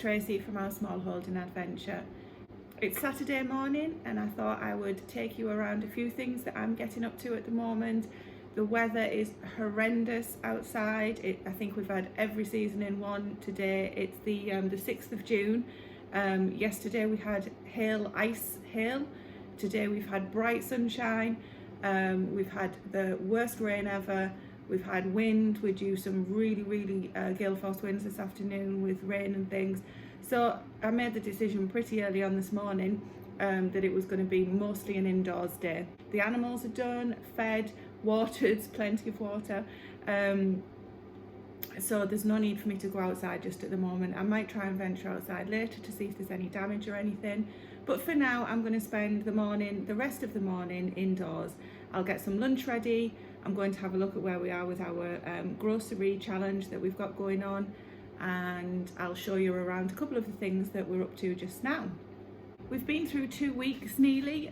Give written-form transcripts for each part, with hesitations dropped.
Tracy from our small holding adventure. It's Saturday morning and I thought I would take you around a few things that I'm getting up to at the moment. The weather is horrendous outside. I think we've had every season in one today. It's the 6th of June. Yesterday we had ice hail. Today we've had bright sunshine. We've had the worst rain ever. We've had wind. We're due some really gale force winds this afternoon with rain and things. So I made the decision pretty early on this morning that it was going to be mostly an indoors day. The animals are done, fed, watered, plenty of water. So there's no need for me to go outside just at the moment. I might try and venture outside later to see if there's any damage or anything. But for now, I'm going to spend the rest of the morning indoors. I'll get some lunch ready. I'm going to have a look at where we are with our grocery challenge that we've got going on. And I'll show you around a couple of the things that we're up to just now. We've been through 2 weeks nearly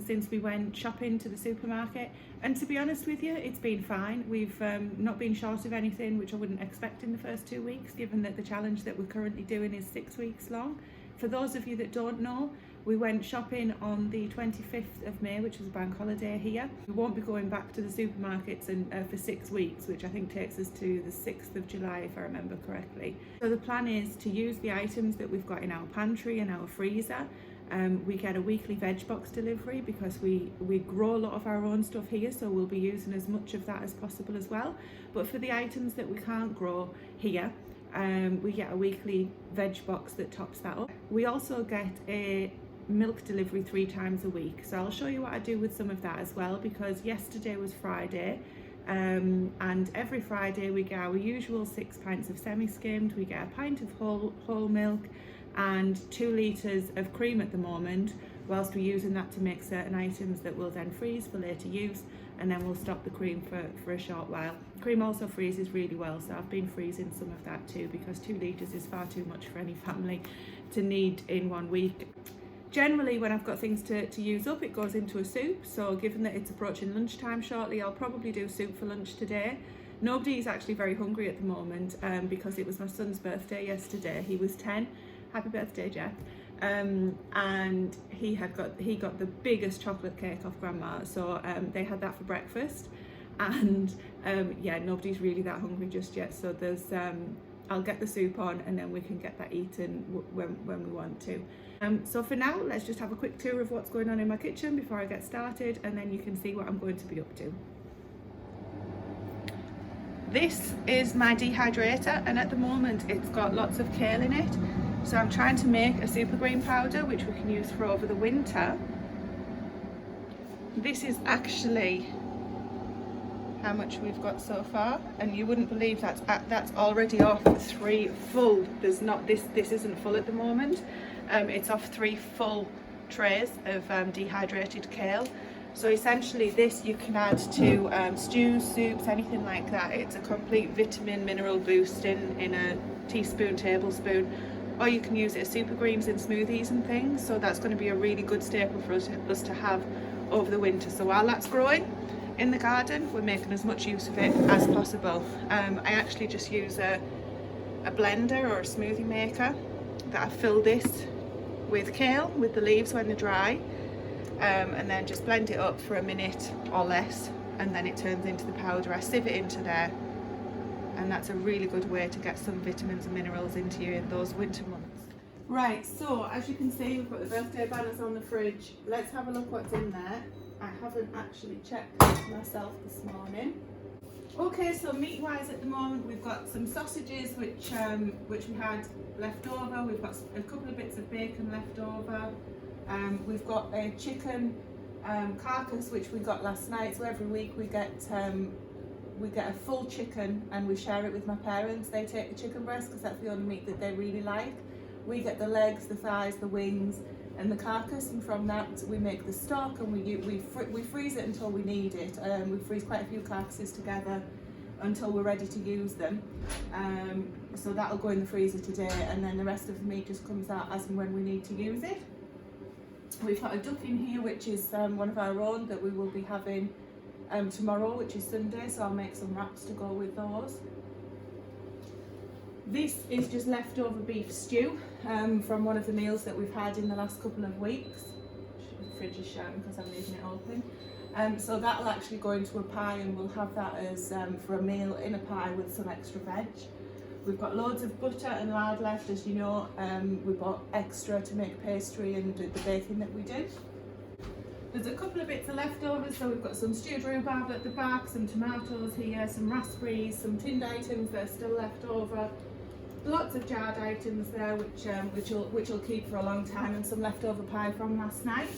since we went shopping to the supermarket, and to be honest with you, it's been fine. We've not been short of anything, which I wouldn't expect in the first 2 weeks, given that the challenge that we're currently doing is 6 weeks long. For those of you that don't know, we went shopping on the 25th of May, which was a bank holiday here. We won't be going back to the supermarkets for 6 weeks, which I think takes us to the 6th of July, if I remember correctly. So the plan is to use the items that we've got in our pantry and our freezer. We get a weekly veg box delivery because we grow a lot of our own stuff here, so we'll be using as much of that as possible as well. But for the items that we can't grow here, we get a weekly veg box that tops that up. We also get a milk delivery 3 times a week, so I'll show you what I do with some of that as well, because yesterday was Friday, and every Friday we get our usual 6 pints of semi-skimmed, we get a pint of whole milk and 2 litres of cream at the moment, whilst we're using that to make certain items that we'll then freeze for later use, and then we'll stop the cream for a short while. Cream also freezes really well, so I've been freezing some of that too, because 2 litres is far too much for any family to need in 1 week. Generally, when I've got things to use up, it goes into a soup, so given that it's approaching lunchtime shortly, I'll probably do soup for lunch today. Nobody is actually very hungry at the moment because it was my son's birthday yesterday. He was 10. Happy birthday, Jeff. And he got the biggest chocolate cake off Grandma, so they had that for breakfast, and yeah, nobody's really that hungry just yet, so there's I'll get the soup on and then we can get that eaten when we want to. So for now, let's just have a quick tour of what's going on in my kitchen before I get started, and then you can see what I'm going to be up to. This is my dehydrator, and at the moment it's got lots of kale in it. So I'm trying to make a super green powder which we can use for over the winter. This is actually how much we've got so far, and you wouldn't believe that's already off 3 full. There's not this isn't full at the moment. It's off 3 full trays of dehydrated kale. So essentially this you can add to stews, soups, anything like that. It's a complete vitamin mineral boost in a teaspoon, tablespoon. Or you can use it as super greens in smoothies and things, so that's going to be a really good staple for us to have over the winter. So while that's growing in the garden, we're making as much use of it as possible. I actually just use a blender or a smoothie maker that I fill this with kale, with the leaves when they're dry, and then just blend it up for a minute or less, and then it turns into the powder. I sieve it into there, and that's a really good way to get some vitamins and minerals into you in those winter months. Right, so as you can see, we've got the birthday banners on the fridge. Let's have a look what's in there. I haven't actually checked myself this morning. Okay, so meat wise at the moment we've got some sausages which we had left over. We've got a couple of bits of bacon left over. We've got a chicken carcass which we got last night. So every week we get a full chicken and we share it with my parents. They take the chicken breast because that's the only meat that they really like. We get the legs, the thighs, the wings and the carcass, and from that we make the stock, and we freeze it until we need it. We freeze quite a few carcasses together until we're ready to use them. So that'll go in the freezer today, and then the rest of the meat just comes out as and when we need to use it. We've got a duck in here which is one of our own that we will be having tomorrow, which is Sunday, so I'll make some wraps to go with those. This is just leftover beef stew from one of the meals that we've had in the last couple of weeks. The fridge is shouting because I'm leaving it open. So that'll actually go into a pie, and we'll have that as for a meal in a pie with some extra veg. We've got loads of butter and lard left, as you know. We bought extra to make pastry and do the baking that we did. There's a couple of bits of leftovers, so we've got some stewed rhubarb at the back, some tomatoes here, some raspberries, some tinned items that are still left over. Lots of jarred items there, which will keep for a long time, and some leftover pie from last night.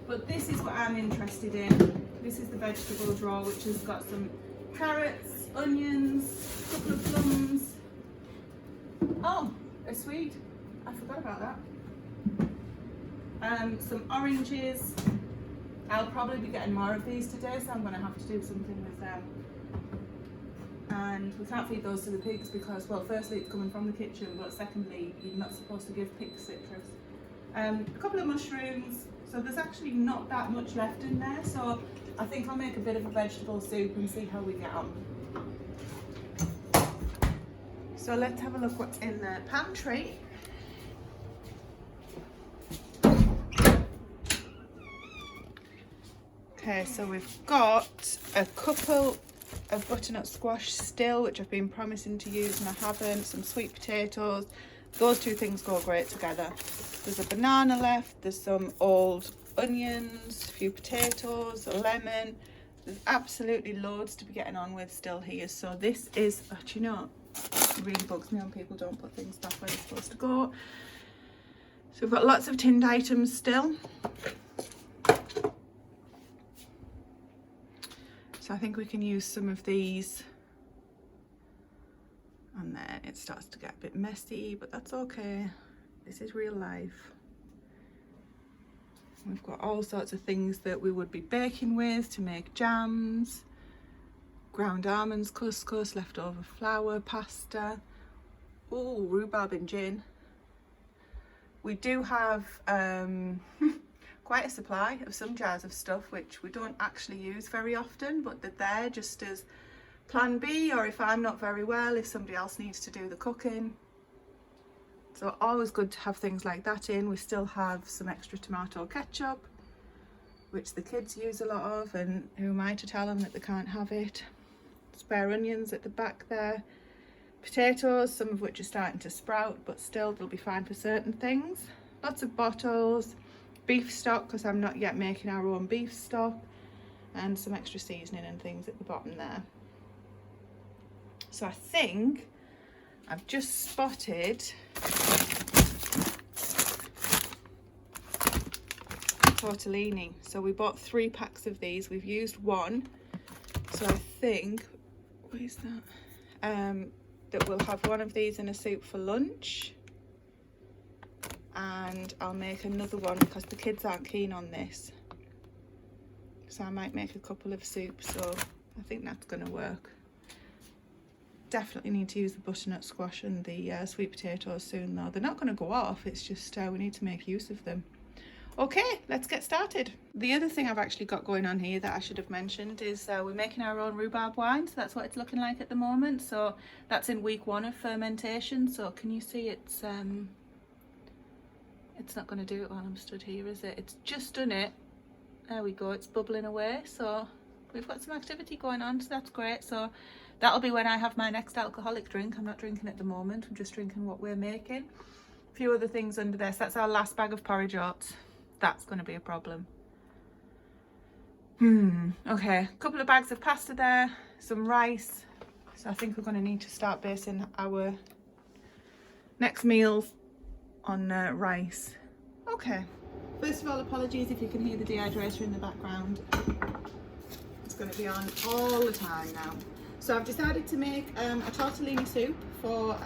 But this is what I'm interested in. This is the vegetable drawer, which has got some carrots, onions, a couple of plums. Oh, a sweet. I forgot about that. Some oranges. I'll probably be getting more of these today, so I'm going to have to do something with them. And we can't feed those to the pigs because, well, firstly it's coming from the kitchen, but secondly you're not supposed to give pigs citrus. A couple of mushrooms. So there's actually not that much left in there, so I think I'll make a bit of a vegetable soup and see how we get on. So let's have a look what's in the pantry. Okay, so we've got a couple of butternut squash still, which I've been promising to use and I haven't. Some sweet potatoes. Those two things go great together. There's a banana left, there's some old onions, a few potatoes, a lemon. There's absolutely loads to be getting on with still here. So this is, do you know, it really bugs me when people don't put things back where they're supposed to go. So we've got lots of tinned items still. So I think we can use some of these. And then it starts to get a bit messy, but that's okay. This is real life. We've got all sorts of things that we would be baking with to make jams, ground almonds, couscous, leftover flour, pasta. Oh, rhubarb and gin. We do have quite a supply of some jars of stuff which we don't actually use very often, but they're there just as plan B, or if I'm not very well, if somebody else needs to do the cooking. So always good to have things like that in. We still have some extra tomato ketchup, which the kids use a lot of, and who am I to tell them that they can't have it. Spare onions at the back there. Potatoes, some of which are starting to sprout, but still they'll be fine for certain things. Lots of bottles. Beef stock, because I'm not yet making our own beef stock. And some extra seasoning and things at the bottom there. So I think I've just spotted tortellini. So we bought 3 packs of these. We've used 1. So I think, where's that? That we'll have one of these in a soup for lunch. And I'll make another one because the kids aren't keen on this. So I might make a couple of soups. So I think that's going to work. Definitely need to use the butternut squash and the sweet potatoes soon though. They're not going to go off, it's just we need to make use of them. Okay, let's get started. The other thing I've actually got going on here that I should have mentioned is we're making our own rhubarb wine. So that's what it's looking like at the moment. So that's in week 1 of fermentation. So can you see it's not going to do it while I'm stood here, is it? It's just done it. There we go, it's bubbling away. So we've got some activity going on, so that's great. So that'll be when I have my next alcoholic drink. I'm not drinking at the moment, I'm just drinking what we're making. A few other things under there. So that's our last bag of porridge oats. That's going to be a problem. Okay, a couple of bags of pasta there, some rice. So I think we're going to need to start basing our next meals on rice. Okay, first of all, apologies if you can hear the dehydrator in the background. It's going to be on all the time now. So I've decided to make a tortellini soup for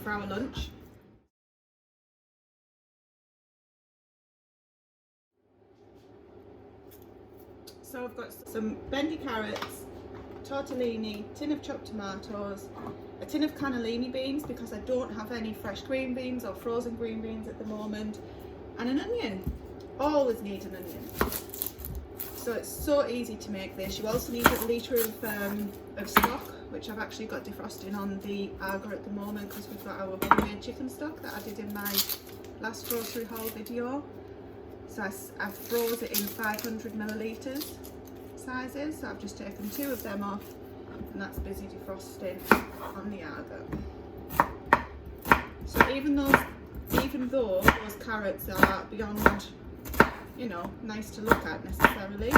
our lunch. So I've got some bendy carrots, tortellini, tin of chopped tomatoes, a tin of cannellini beans because I don't have any fresh green beans or frozen green beans at the moment, and an onion. Always need an onion. So it's so easy to make this. You also need a litre of stock, which I've actually got defrosting on the Arga at the moment because we've got our homemade chicken stock that I did in my last grocery haul video. So I froze it in 500 millilitres sizes, so I've just taken 2 of them off, and that's busy defrosting on the Arga. So even though those carrots are beyond, you know, nice to look at necessarily,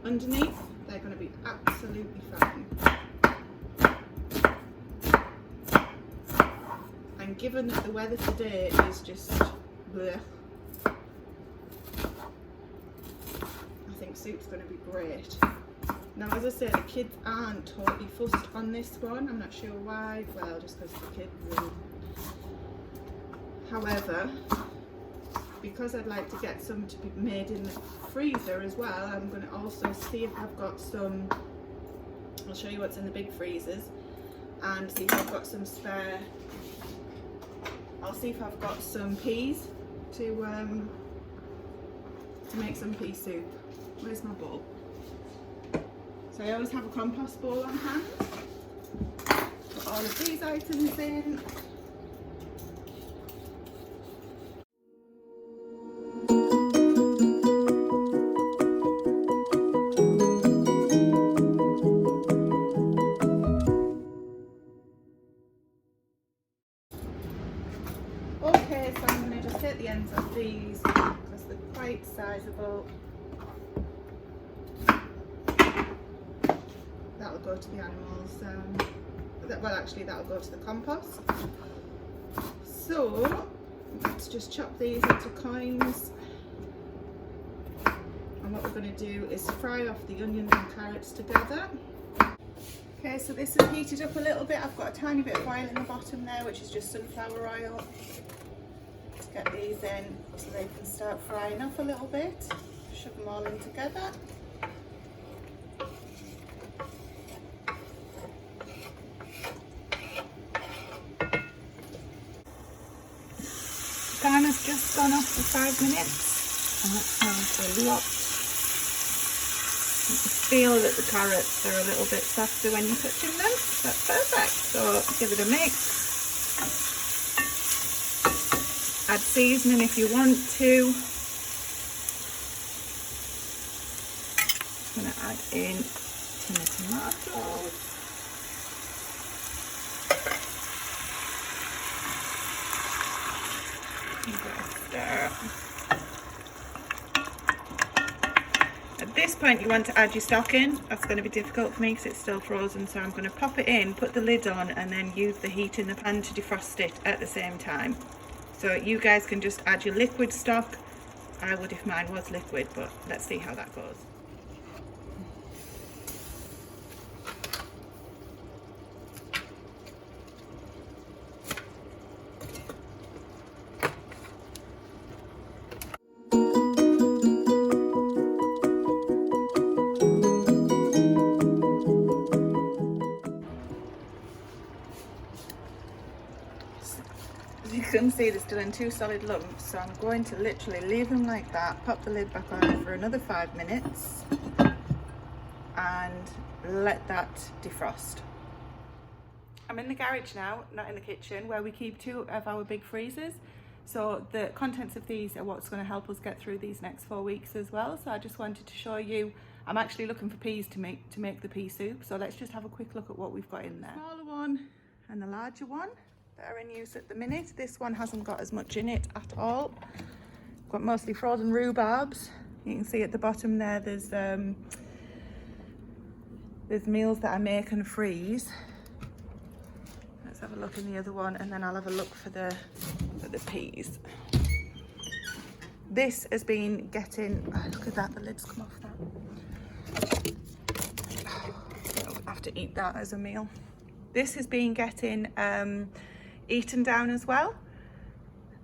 underneath they're going to be absolutely fine. And given that the weather today is just bleh, I think soup's going to be great. Now, as I say, the kids aren't totally fussed on this one. I'm not sure why. Well, just because the kids really. However, because I'd like to get some to be made in the freezer as well, I'm going to also see if I've got some. I'll show you what's in the big freezers and see if I've got some spare. I'll see if I've got some peas to make some pea soup. Where's my bowl? So I always have a compost bowl on hand. Put all of these items in. Okay, so I'm going to just take the ends of these because they're quite sizable. That'll go to the animals. Well, actually, that'll go to the compost. So let's just chop these into coins. And what we're going to do is fry off the onions and carrots together. Okay, so this is heated up a little bit. I've got a tiny bit of oil in the bottom there, which is just sunflower oil. Let's get these in so they can start frying off a little bit. Shove them all in together. The timer's just gone off for 5 minutes, and that smells a lot. You can feel that the carrots are a little bit softer when you're touching them. That's perfect. So give it a mix. Add seasoning if you want to. I'm going to add in tin of tomatoes. Stir. At this point you want to add your stock in. That's going to be difficult for me because it's still frozen, so I'm going to pop it in, put the lid on, and then use the heat in the pan to defrost it at the same time. So you guys can just add your liquid stock. I would if mine was liquid, but let's see how that goes. You can see they're still in 2 solid lumps, so I'm going to literally leave them like that, pop the lid back on for another 5 minutes and let that defrost. I'm in the garage now, not in the kitchen, where we keep 2 of our big freezers. So the contents of these are what's going to help us get through these next 4 weeks as well. So I just wanted to show you, I'm actually looking for peas to make the pea soup. So let's just have a quick look at what we've got in there. The smaller one and the larger one that are in use at the minute. This one hasn't got as much in it at all. Got mostly frozen rhubarbs. You can see at the bottom there there's meals that I make and freeze. Let's have a look in the other one, and then I'll have a look for the peas. This has been getting, oh, look at that, the lid's come off that. Oh, I have to eat that as a meal. This has been getting eaten down as well,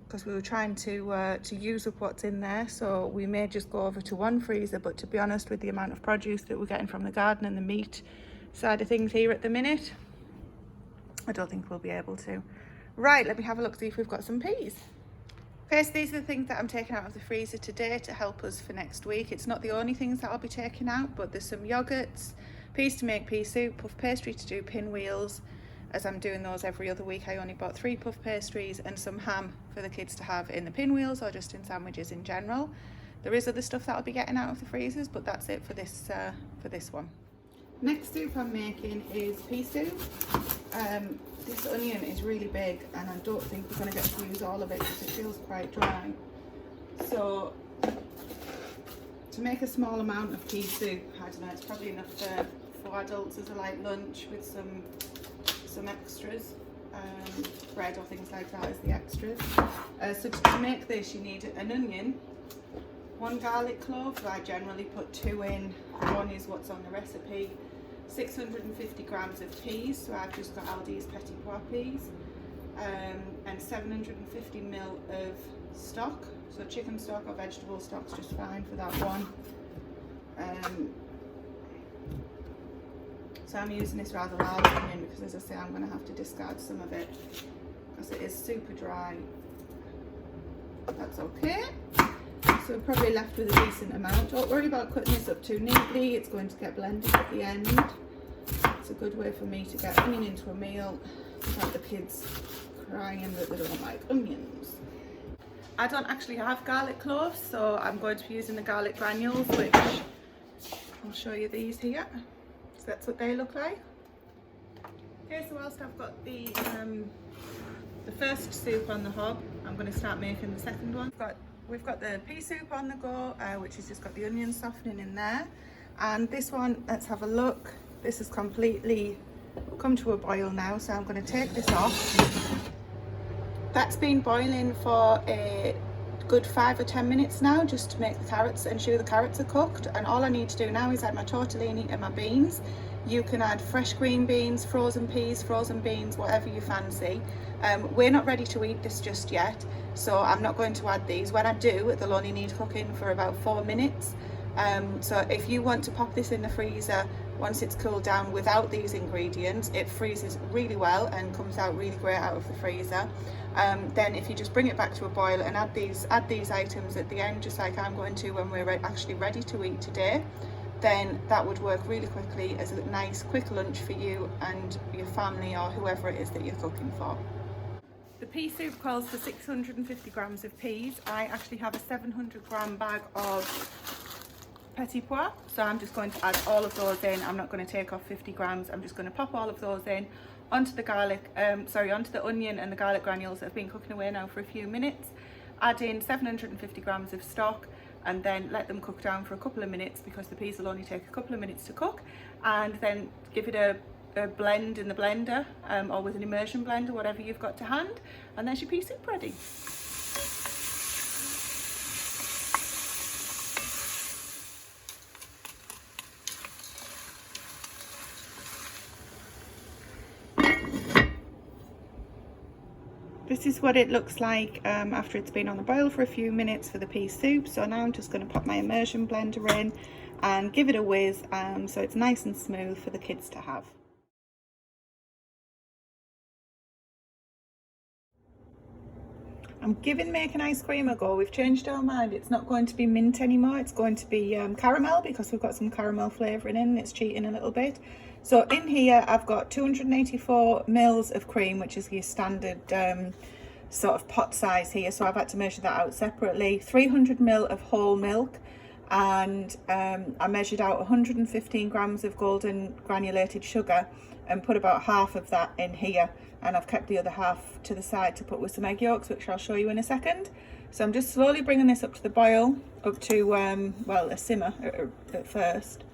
because we were trying to use up what's in there, so we may just go over to 1 freezer, but to be honest, with the amount of produce that we're getting from the garden and the meat side of things here at the minute, I don't think we'll be able to. Right, let me have a look, see if we've got some peas. Okay, so these are the things that I'm taking out of the freezer today to help us for next week. It's not the only things that I'll be taking out, but there's some yogurts, peas to make pea soup, puff pastry to do pinwheels. As I'm doing those every other week, I only bought 3 puff pastries and some ham for the kids to have in the pinwheels or just in sandwiches in general. There is other stuff that I'll be getting out of the freezers, but that's it for this one. Next soup I'm making is pea soup. This onion is really big and I don't think we're going to get to use all of it because it feels quite dry. So to make a small amount of pea soup, I don't know, it's probably enough for adults as a light lunch with some extras, bread or things like that as the extras. So to make this you need an onion, 1 garlic clove, so I generally put 2 in, 1 is what's on the recipe, 650 grams of peas, so I've just got Aldi's Petit Pois peas, and 750 ml of stock, so chicken stock or vegetable stock's just fine for that one. So I'm using this rather large onion because, as I say, I'm going to have to discard some of it because it is super dry. That's okay. So we're probably left with a decent amount. Don't worry about cutting this up too neatly, it's going to get blended at the end. It's a good way for me to get onion into a meal without the kids crying that they don't like onions. I don't actually have garlic cloves, so I'm going to be using the garlic granules, which I'll show you these here. So that's what they look like. Okay, so whilst I've got the first soup on the hob, I'm going to start making the second one. We've got the pea soup on the go, which has just got the onion softening in there. And this one, let's have a look. This has completely come to a boil now, so I'm going to take this off. That's been boiling for a good 5 or 10 minutes now, just to make the carrots, ensure the carrots are cooked. And all I need to do now is add my tortellini and my beans. You can add fresh green beans, frozen peas, frozen beans, whatever you fancy. We're not ready to eat this just yet, so I'm not going to add these. When I do, they'll only need cooking for about 4 minutes. So if you want to pop this in the freezer once it's cooled down without these ingredients, it freezes really well and comes out really great out of the freezer. Then if you just bring it back to a boil and add these items at the end, just like I'm going to when we're actually ready to eat today, then that would work really quickly as a nice quick lunch for you and your family or whoever it is that you're cooking for. The pea soup calls for 650 grams of peas. I actually have a 700 gram bag of Petit Pois, so I'm just going to add all of those in. I'm not going to take off 50 grams. I'm just going to pop all of those in onto the onto the onion and the garlic granules that have been cooking away now for a few minutes. Add in 750 grams of stock and then let them cook down for a couple of minutes because the peas will only take a couple of minutes to cook, and then give it a blend in the blender or with an immersion blender, whatever you've got to hand, and there's your pea soup ready. This is what it looks like after it's been on the boil for a few minutes for the pea soup. So now I'm just going to pop my immersion blender in and give it a whiz so it's nice and smooth for the kids to have. I'm giving making ice cream a go. We've changed our mind. It's not going to be mint anymore. It's going to be caramel because we've got some caramel flavouring in. It's cheating a little bit. So in here I've got 284 mils of cream, which is your standard sort of pot size here. So I've had to measure that out separately. 300 ml of whole milk, and I measured out 115 grams of golden granulated sugar and put about half of that in here, and I've kept the other half to the side to put with some egg yolks, which I'll show you in a second. So I'm just slowly bringing this up to the boil, up to well, a simmer at first,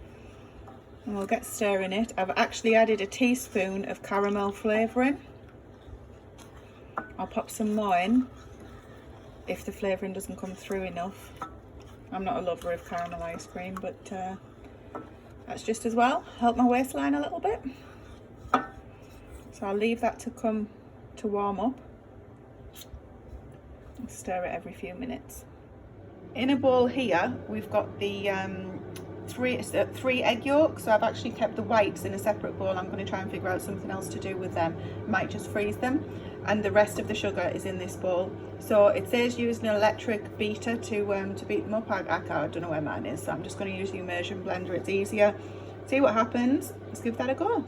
and we'll get stirring it. I've actually added a teaspoon of caramel flavouring. I'll pop some more in if the flavouring doesn't come through enough. I'm not a lover of caramel ice cream, but that's just as well help my waistline a little bit. So I'll leave that to warm up. I'll stir it every few minutes. In a bowl here we've got the three egg yolks. So I've actually kept the whites in a separate bowl. I'm going to try and figure out something else to do with them. Might just freeze them. and the rest of the sugar is in this bowl. So it says use an electric beater to beat them up. I don't know where mine is, so I'm just going to use the immersion blender. It's easier. See what happens. Let's give that a go.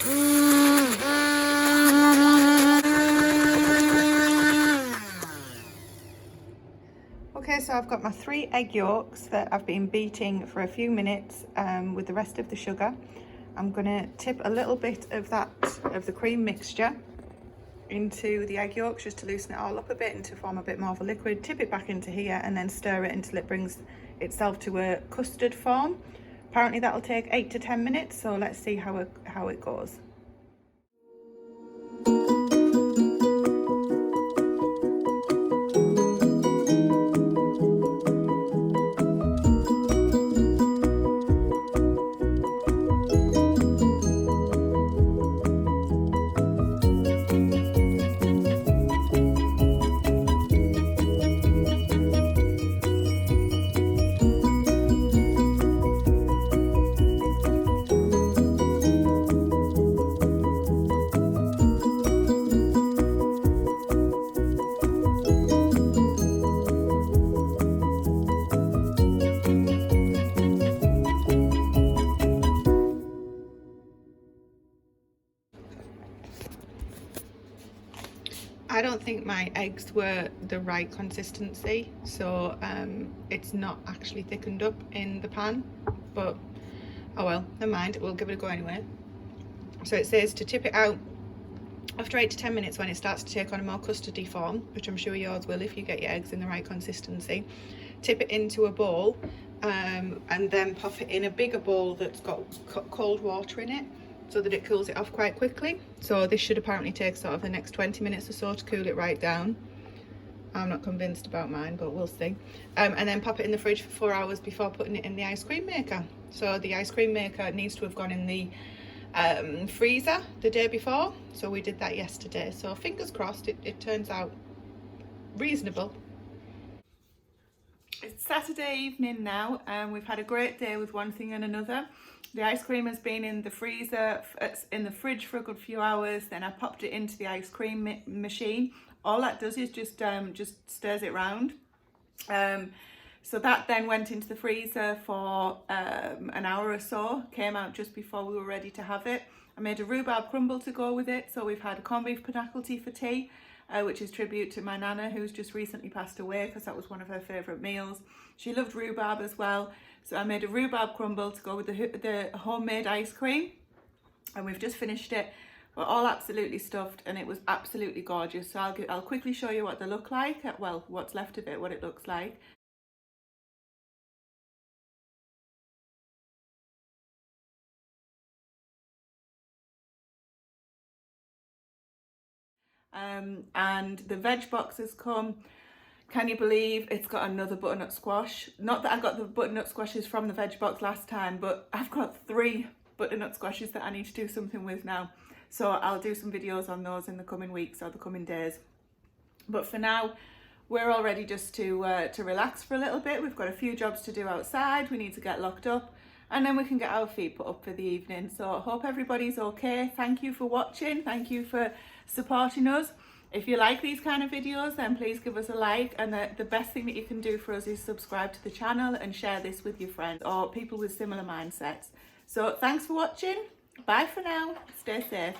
Okay, so I've got my 3 egg yolks that I've been beating for a few minutes with the rest of the sugar. I'm going to tip a little bit of the cream mixture into the egg yolks just to loosen it all up a bit and to form a bit more of a liquid. Tip it back into here and then stir it until it brings itself to a custard form. Apparently that'll take 8 to 10 minutes, so let's see how it goes. I don't think my eggs were the right consistency, so it's not actually thickened up in the pan, but oh well, never mind, we'll give it a go anyway. So it says to tip it out after 8 to 10 minutes when it starts to take on a more custardy form, which I'm sure yours will if you get your eggs in the right consistency. Tip it into a bowl and then pop it in a bigger bowl that's got cold water in it, so that it cools it off quite quickly. So this should apparently take sort of the next 20 minutes or so to cool it right down. I'm not convinced about mine, but we'll see. And then pop it in the fridge for 4 hours before putting it in the ice cream maker. So the ice cream maker needs to have gone in the freezer the day before, so we did that yesterday. So fingers crossed it turns out reasonable. It's Saturday evening now, and we've had a great day with one thing and another. The ice cream has been in the freezer, it's in the fridge for a good few hours. Then I popped it into the ice cream machine. All that does is just stirs it round. So that then went into the freezer for an hour or so, came out just before we were ready to have it. I made a rhubarb crumble to go with it. So we've had a corned beef pannacle tea for tea, which is tribute to my nana, who's just recently passed away, because that was one of her favourite meals. She loved rhubarb as well. So I made a rhubarb crumble to go with the homemade ice cream, and we've just finished it. We're all absolutely stuffed, and it was absolutely gorgeous. So I'll quickly show you what they look like, well, what's left of it, what it looks like. And the veg box has come. Can you believe it's got another butternut squash? Not that I got the butternut squashes from the veg box last time, but I've got 3 butternut squashes that I need to do something with now. So I'll do some videos on those in the coming weeks or the coming days. But for now, we're all ready just to relax for a little bit. We've got a few jobs to do outside. We need to get locked up, and then we can get our feet put up for the evening. So I hope everybody's okay. Thank you for watching. Thank you for supporting us. If you like these kind of videos, then please give us a like, and the best thing that you can do for us is subscribe to the channel and share this with your friends or people with similar mindsets. So thanks for watching. Bye for now. Stay safe.